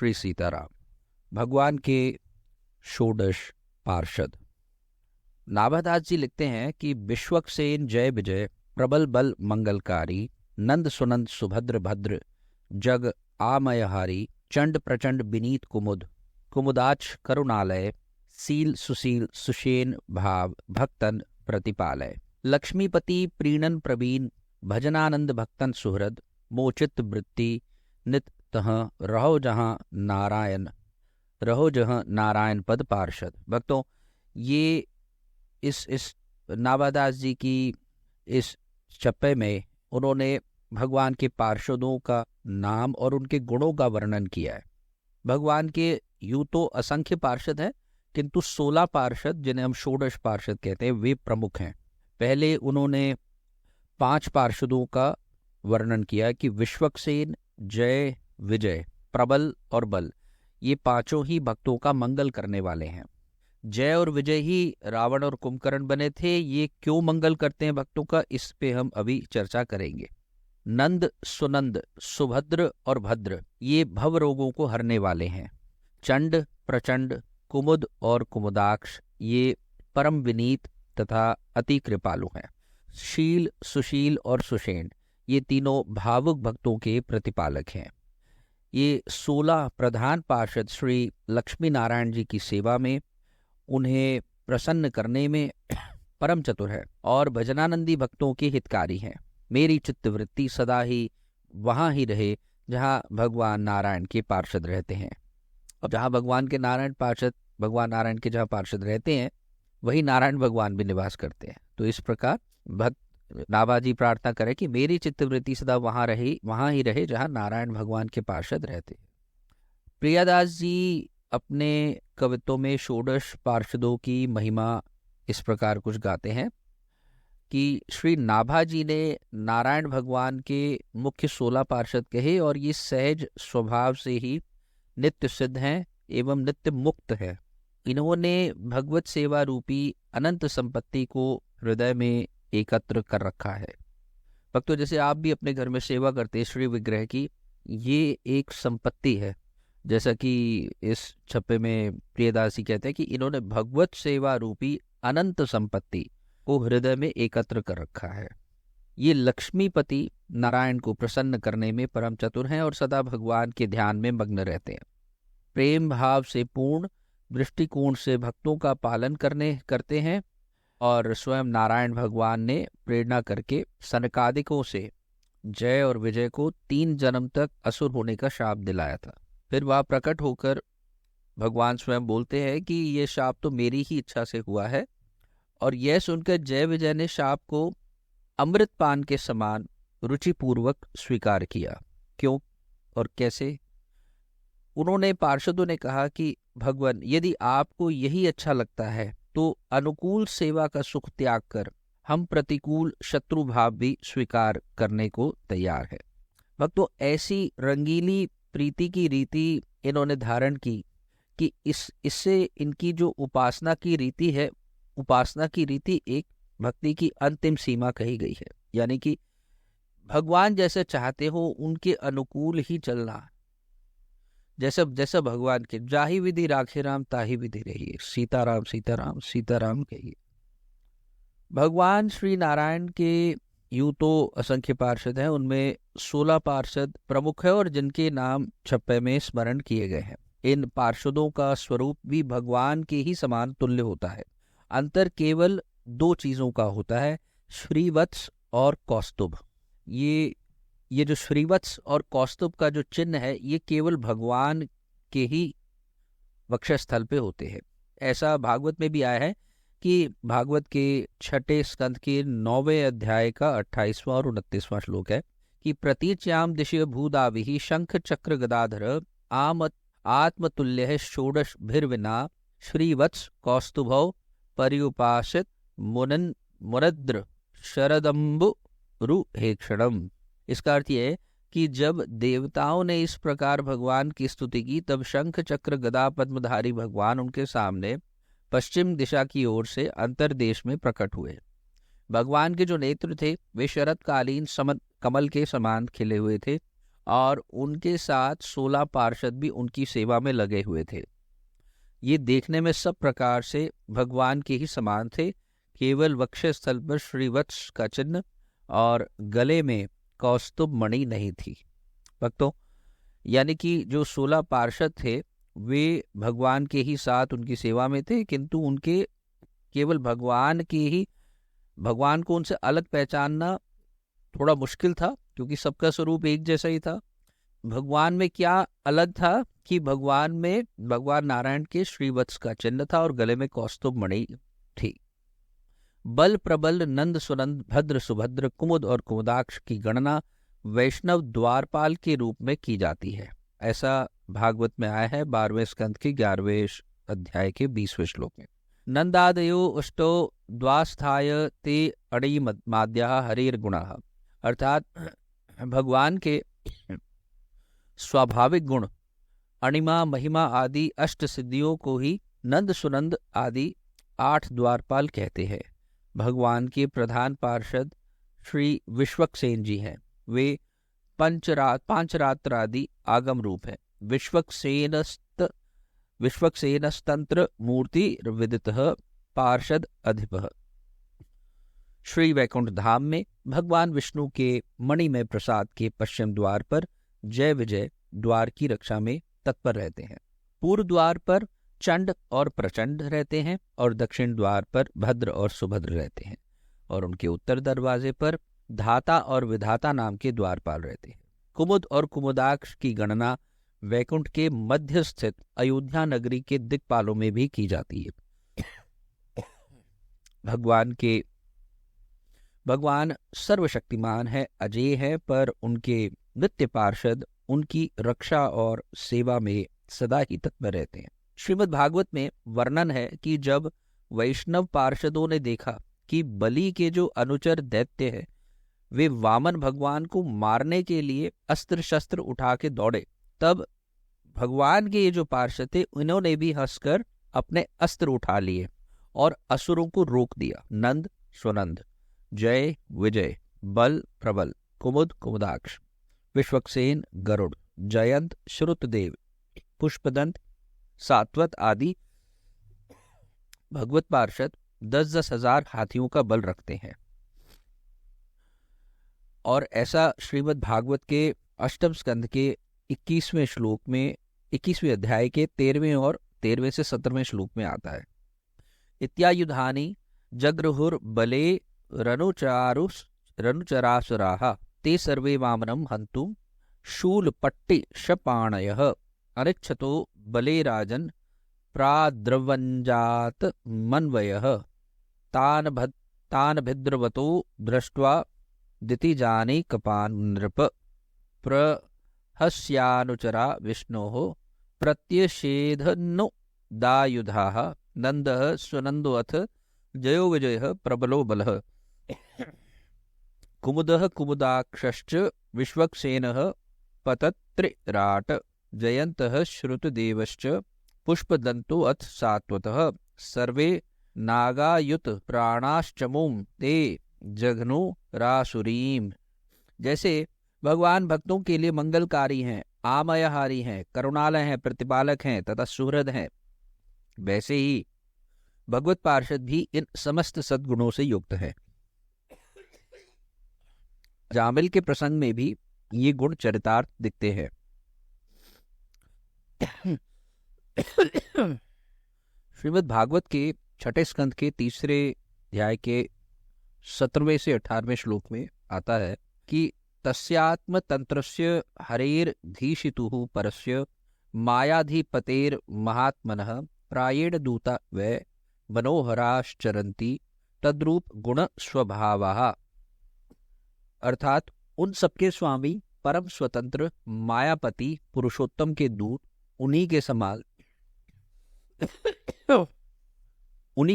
श्री सीताराम। भगवान के षोडश पार्षद। नाभादास जी लिखते हैं कि विश्वक्सेन जय विजय, प्रबल बल मंगलकारी, नंद सुनंद सुभद्र भद्र, जग आमयहारी, चंड प्रचंड विनीत कुमुद, कुमुदाक्ष करुणालय, सील सुशील सुषेण भाव, भक्तन प्रतिपालय। लक्ष्मीपति प्रीणन प्रवीण, भजनानंद भक्तन सुहृद, मोचित वृत्ति नित तह, रहो जहाँ नारायण पद पार्षद। भक्तों, ये इस नाभादास जी की इस चप्पे में उन्होंने भगवान के पार्षदों का नाम और उनके गुणों का वर्णन किया है। भगवान के यूं तो असंख्य पार्षद हैं, किंतु 16 पार्षद जिन्हें हम षोडश पार्षद कहते हैं वे प्रमुख हैं। पहले उन्होंने 5 पार्षदों का वर्णन किया कि विश्वक्सेन, जय, विजय, प्रबल और बल, ये पांचों ही भक्तों का मंगल करने वाले हैं। जय और विजय ही रावण और कुंभकर्ण बने थे। ये क्यों मंगल करते हैं भक्तों का, इस पे हम अभी चर्चा करेंगे। नंद सुनंद सुभद्र और भद्र, ये भव रोगों को हरने वाले हैं। चंड प्रचंड कुमुद और कुमुदाक्ष, ये परम विनीत तथा अति कृपालु हैं। शील सुशील और सुषेण, ये तीनों भावुक भक्तों के प्रतिपालक हैं। ये 16 प्रधान पार्षद श्री लक्ष्मी नारायण जी की सेवा में, उन्हें प्रसन्न करने में परम चतुर है और भजनानंदी भक्तों के हितकारी हैं। मेरी चित्तवृत्ति सदा ही वहाँ ही रहे जहाँ भगवान नारायण के पार्षद रहते हैं। और जहाँ भगवान नारायण के जहाँ पार्षद रहते हैं, वही नारायण भगवान भी निवास करते हैं। तो इस प्रकार भक्त नाभाजी प्रार्थना करें कि मेरी चित्तवृत्ति सदा वहाँ ही रहे जहाँ नारायण भगवान के पार्षद रहते हैं। प्रियादास जी अपने कवित्वों में षोडश पार्षदों की महिमा इस प्रकार कुछ गाते हैं कि श्री नाभाजी ने नारायण भगवान के मुख्य 16 पार्षद कहे और ये सहज स्वभाव से ही नित्य सिद्ध हैं एवं नित्य मुक्त है। इन्होंने भगवत सेवा रूपी अनंत संपत्ति को हृदय में एकत्र कर रखा है। भक्तों, जैसे आप भी अपने घर में सेवा करते हैं श्री विग्रह की, ये एक संपत्ति है। जैसा कि इस छप्पे में प्रियदास जी कहते हैं कि इन्होंने भगवत सेवा रूपी अनंत संपत्ति को हृदय में एकत्र कर रखा है। ये लक्ष्मीपति नारायण को प्रसन्न करने में परम चतुर हैं और सदा भगवान के ध्यान में मग्न रहते हैं। प्रेम भाव से पूर्ण दृष्टिकोण से भक्तों का पालन करते हैं और स्वयं नारायण भगवान ने प्रेरणा करके सनकादिकों से जय और विजय को 3 जन्म तक असुर होने का शाप दिलाया था। फिर वह प्रकट होकर भगवान स्वयं बोलते हैं कि ये शाप तो मेरी ही इच्छा से हुआ है। और यह सुनकर जय विजय ने शाप को अमृत पान के समान रुचिपूर्वक स्वीकार किया। क्यों और कैसे? उन्होंने पार्षदों ने कहा कि भगवान, यदि आपको यही अच्छा लगता है तो अनुकूल सेवा का सुख त्याग कर हम प्रतिकूल शत्रु भाव भी स्वीकार करने को तैयार है। भक्तों, ऐसी रंगीली प्रीति की रीति इन्होंने धारण की कि इससे इनकी जो उपासना की रीति है, उपासना की रीति एक भक्ति की अंतिम सीमा कही गई है। यानी कि भगवान जैसे चाहते हो उनके अनुकूल ही चलना। जैसा भगवान के जाहि विधि राखे राम ताहि विधि रहिए, सीताराम सीताराम सीताराम कहिए। भगवान श्री नारायण के यूं तो असंख्य पार्षद हैं, उनमें 16 पार्षद प्रमुख है और जिनके नाम छप्पे में स्मरण किए गए हैं। इन पार्षदों का स्वरूप भी भगवान के ही समान तुल्य होता है। अंतर केवल 2 चीजों का होता है, श्रीवत्स और कौस्तुभ। ये जो श्रीवत्स और कौस्तुभ का जो चिन्ह है, ये केवल भगवान के ही वक्षस्थल पे होते हैं। ऐसा भागवत में भी आया है कि भागवत के 6 स्कंद के 9वें अध्याय का 28वां और 29वां श्लोक है कि प्रतीच्याम दिशय भूदाविहि शंख चक्र गदाधर आत्मतुल्य है षोडश भिर्विना श्रीवत्स कौस्तुभौ पर्युपासित मुनद्र शरदम्बु रुहेक्षणम। इसका अर्थ यह है कि जब देवताओं ने इस प्रकार भगवान की स्तुति की, तब शंख चक्र गदा पद्मधारी भगवान उनके सामने पश्चिम दिशा की ओर से अंतरदेश में प्रकट हुए। भगवान के जो नेत्र थे वे शरतकालीन कमल के समान खिले हुए थे और उनके साथ 16 पार्षद भी उनकी सेवा में लगे हुए थे। ये देखने में सब प्रकार से भगवान के ही समान थे, केवल वक्षस्थल पर श्रीवत्स का चिन्ह और गले में कौस्तुभ मणि नहीं थी। भक्तों, यानी कि जो 16 पार्षद थे वे भगवान के ही साथ उनकी सेवा में थे, किंतु उनके केवल भगवान को उनसे अलग पहचानना थोड़ा मुश्किल था, क्योंकि सबका स्वरूप एक जैसा ही था। भगवान में क्या अलग था कि भगवान नारायण के श्रीवत्स का चिन्ह था और गले में कौस्तुभ मणि थी। बल प्रबल नंद सुनंद भद्र सुभद्र कुमुद और कुमुदाक्ष की गणना वैष्णव द्वारपाल के रूप में की जाती है। ऐसा भागवत में आया है 12वें स्कंद के 11वें अध्याय के 20वें श्लोक में। नंदादयो अष्टो द्वास्थाय ते अणि माद्या हरिर गुणः, अर्थात भगवान के स्वाभाविक गुण अणिमा महिमा आदि अष्ट सिद्धियों को ही नंद सुनंद आदि 8 द्वारपाल कहते हैं। भगवान के प्रधान पार्षद श्री विश्वक्सेन जी हैं। वे पांचरात्र आदि आगम रूप है। विश्वक्सेनस्तंत्र मूर्ति विदितः पार्षद अधिपः। श्री वैकुंठ धाम में भगवान विष्णु के मणिमय प्रसाद के पश्चिम द्वार पर जय विजय द्वार की रक्षा में तत्पर रहते हैं। पूर्व द्वार पर चंड और प्रचंड रहते हैं और दक्षिण द्वार पर भद्र और सुभद्र रहते हैं, और उनके उत्तर दरवाजे पर धाता और विधाता नाम के द्वारपाल रहते हैं। कुमुद और कुमुदाक्ष की गणना वैकुंठ के मध्य स्थित अयोध्या नगरी के दिक्पालों में भी की जाती है। भगवान सर्वशक्तिमान है, अजेय है, पर उनके नित्य पार्षद उनकी रक्षा और सेवा में सदा ही तत्पर रहते हैं। श्रीमद् भागवत में वर्णन है कि जब वैष्णव पार्षदों ने देखा कि बलि के जो अनुचर दैत्य हैं वे वामन भगवान को मारने के लिए अस्त्र शस्त्र उठा के दौड़े, तब भगवान के ये जो पार्षद थे इन्होंने भी हंसकर अपने अस्त्र उठा लिए और असुरों को रोक दिया। नंद सुनंद, जय विजय, बल प्रबल, कुमुद कुमुदाक्ष, विश्वक्सेन गरुड़, जयंत श्रुतदेव, पुष्पदंत सात्वत आदि भगवत पार्षद 10-10 हजार हाथियों का बल रखते हैं। और ऐसा श्रीमद् भागवत के अष्टम स्कंद के 21वें श्लोक में 21वें अध्याय के 13वें और 13वें से 17वें श्लोक में आता है। इत्यायुधानि जगृहुर बले रनुचरासुराः ते सर्वे वामनं हन्तुं शूलपट्टि शपाणयः अनिच्छतो बले राजन् प्राद्रवञ्जात मन्वयः तान् भिद्रवतो दृष्ट्वा दितिजानि कपान् नृप प्रहस्यानुचरा विष्णोः प्रत्यषेधन्नु दायुधाः नन्दः सुनन्दोऽथ जयो विजयः प्रबलो बलः। कुमुदः कुमुदाक्षश्च विश्वक्सेनः पतत्रिराट जयन्तः श्रुतदेवश्च पुष्पदन्तो अथ सात्वतः सर्वे नागायुत प्राणाश्चमुं ते जघनु रासुरीम। जैसे भगवान भक्तों के लिए मंगलकारी हैं, आमयहारी हैं, करुणालय हैं, प्रतिपालक हैं तथा सुहृद हैं, वैसे ही भगवत पार्षद भी इन समस्त सद्गुणों से युक्त है। जामिल के प्रसंग में भी ये गुण चरितार्थ दिखते हैं। श्रीमद् भागवत के छठे स्कंद के 3रे अध्याय के 17वें से 18वें श्लोक में आता है कि तस्यात्म तंत्रस्य हरेर्धीशितुः परस्य मायाधिपतेर महात्मनः प्रायेण दूता वै मनोहराश्चरन्ति तद्रूप गुण स्वभावः। अर्थात उन सबके स्वामी परम स्वतंत्र मायापति पुरुषोत्तम के दूत उन्हीं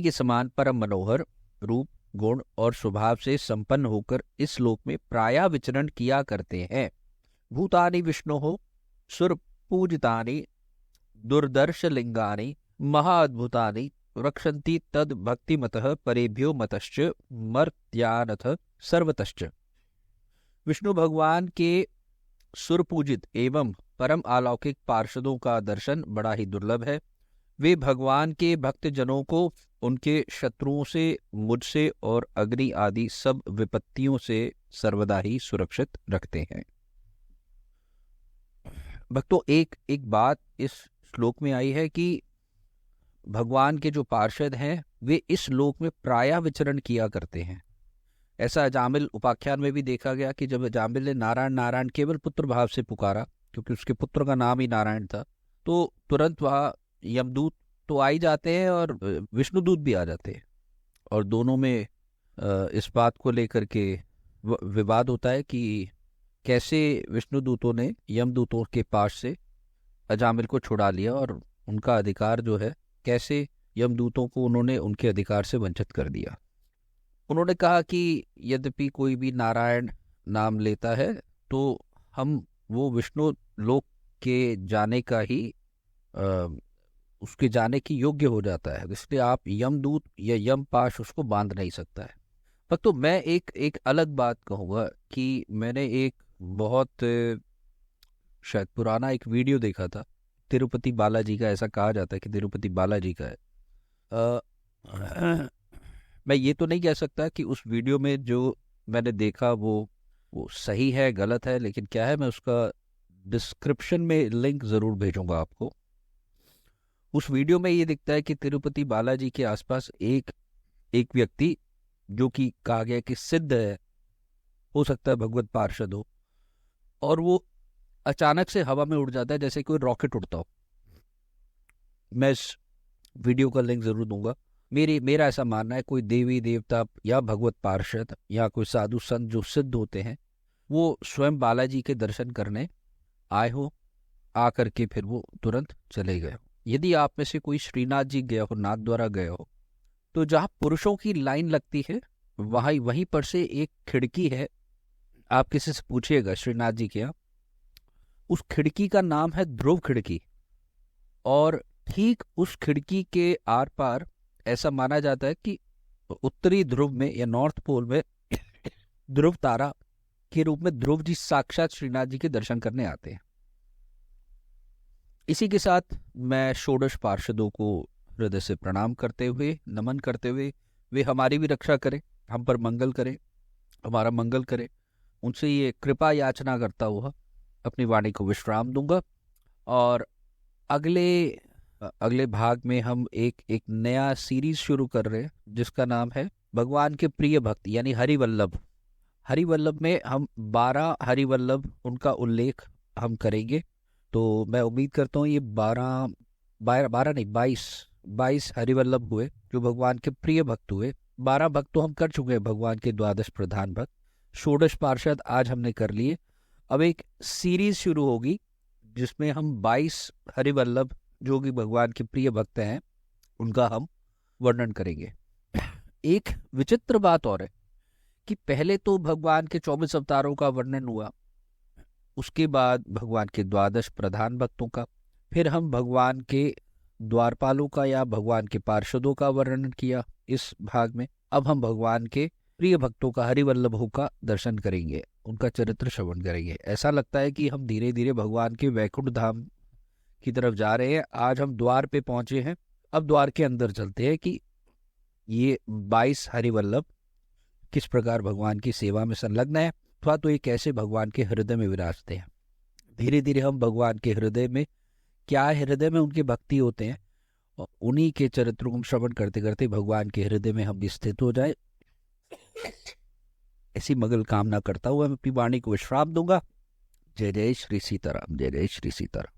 के समान परम मनोहर रूप गुण और स्वभाव से संपन्न होकर इस लोक में प्रायः विचरण किया करते हैं। भूतानि विष्णोः सुरपूजितानि दुर्दर्श लिंगानि महाअद्भुतानि रक्षन्ति तद भक्तिमतः परेभ्यो मतश्च मर्त्यानथ सर्वतश्च। विष्णु भगवान के सुरपूजित एवं परम अलौकिक पार्षदों का दर्शन बड़ा ही दुर्लभ है। वे भगवान के भक्तजनों को उनके शत्रुओं से, मुझसे और अग्नि आदि सब विपत्तियों से सर्वदा ही सुरक्षित रखते हैं। भक्तों, एक बात इस श्लोक में आई है कि भगवान के जो पार्षद हैं वे इस लोक में प्रायः विचरण किया करते हैं। ऐसा अजामिल उपाख्यान में भी देखा गया कि जब अजामिल ने नारायण नारायण केवल पुत्र भाव से पुकारा, क्योंकि उसके पुत्र का नाम ही नारायण था, तो तुरंत वहाँ यमदूत तो आ ही जाते हैं और विष्णुदूत भी आ जाते हैं, और दोनों में इस बात को लेकर के विवाद होता है कि कैसे विष्णुदूतों ने यमदूतों के पास से अजामिल को छुड़ा लिया और उनका अधिकार जो है, कैसे यमदूतों को उन्होंने उनके अधिकार से वंचित कर दिया। उन्होंने कहा कि यद्यपि कोई भी नारायण नाम लेता है तो हम वो विष्णु लोक के जाने का ही उसके जाने की योग्य हो जाता है, इसलिए आप यमदूत या यमपाश उसको बांध नहीं सकता है। पर तो मैं एक अलग बात कहूँगा कि मैंने एक बहुत शायद पुराना एक वीडियो देखा था, तिरुपति बालाजी का, ऐसा कहा जाता है कि तिरुपति बालाजी का है। मैं ये तो नहीं कह सकता कि उस वीडियो में जो मैंने देखा वो सही है गलत है, लेकिन क्या है, मैं उसका डिस्क्रिप्शन में लिंक ज़रूर भेजूंगा आपको। उस वीडियो में ये दिखता है कि तिरुपति बालाजी के आसपास एक व्यक्ति जो कि कहा गया कि सिद्ध है, हो सकता है भगवत पार्षद हो, और वो अचानक से हवा में उड़ जाता है जैसे कोई रॉकेट उड़ता हो। मैं इस वीडियो का लिंक जरूर दूंगा। मेरा ऐसा मानना है, कोई देवी देवता या भगवत पार्षद या कोई साधु संत जो सिद्ध होते हैं वो स्वयं बालाजी के दर्शन करने आए हो, आकर के फिर वो तुरंत चले गए हो। यदि आप में से कोई श्रीनाथ जी गया हो, नाथ द्वारा गए हो, तो जहाँ पुरुषों की लाइन लगती है वहीं पर से एक खिड़की है, आप किसी से पूछिएगा श्रीनाथ जी के यहाँ, उस खिड़की का नाम है ध्रुव खिड़की, और ठीक उस खिड़की के आर पार ऐसा माना जाता है कि उत्तरी ध्रुव में या नॉर्थ पोल में ध्रुव तारा के रूप में ध्रुव जी साक्षात श्रीनाथ जी के दर्शन करने आते हैं। इसी के साथ मैं षोडश पार्षदों को हृदय से प्रणाम करते हुए, नमन करते हुए, वे हमारी भी रक्षा करें, हम पर मंगल करें, हमारा मंगल करें, उनसे ये कृपा याचना करता हुआ अपनी वाणी को विश्राम दूंगा। और अगले भाग में हम एक नया सीरीज शुरू कर रहे हैं जिसका नाम है भगवान के प्रिय भक्त यानी हरिवल्लभ। हरिवल्लभ में हम 12 हरिवल्लभ उनका उल्लेख हम करेंगे। तो मैं उम्मीद करता हूँ ये 12 नहीं 22 हरिवल्लभ हुए जो भगवान के प्रिय भक्त हुए। 12 भक्त तो हम कर चुके हैं, भगवान के द्वादश प्रधान भक्त। षोडश पार्षद आज हमने कर लिए। अब एक सीरीज शुरू होगी जिसमें हम 22 हरिवल्लभ जो कि भगवान के प्रिय भक्त हैं उनका हम वर्णन करेंगे। एक विचित्र बात और है कि पहले तो भगवान के 24 अवतारों का वर्णन हुआ, उसके बाद भगवान के द्वादश प्रधान भक्तों का, फिर हम भगवान के द्वारपालों का या भगवान के पार्षदों का वर्णन किया इस भाग में। अब हम भगवान के प्रिय भक्तों का, हरिवल्लभों का दर्शन करेंगे, उनका चरित्र श्रवण करेंगे। ऐसा लगता है कि हम धीरे धीरे भगवान के वैकुंठ धाम की तरफ जा रहे हैं। आज हम द्वार पे पहुंचे हैं, अब द्वार के अंदर चलते हैं कि ये 22 हरिवल्लभ किस प्रकार भगवान की सेवा में संलग्न है, अथवा तो ये कैसे भगवान के हृदय में विराजते हैं। धीरे धीरे हम भगवान के हृदय में, क्या हृदय में उनके भक्ति होते हैं, और उन्हीं के चरित्रों को श्रवण करते करते भगवान के हृदय में हम स्थित हो जाए, ऐसी मंगल कामना करता हुआ मैं अपनी वाणी को विश्राम दूंगा। जय जय श्री सीताराम, जय जय श्री सीताराम।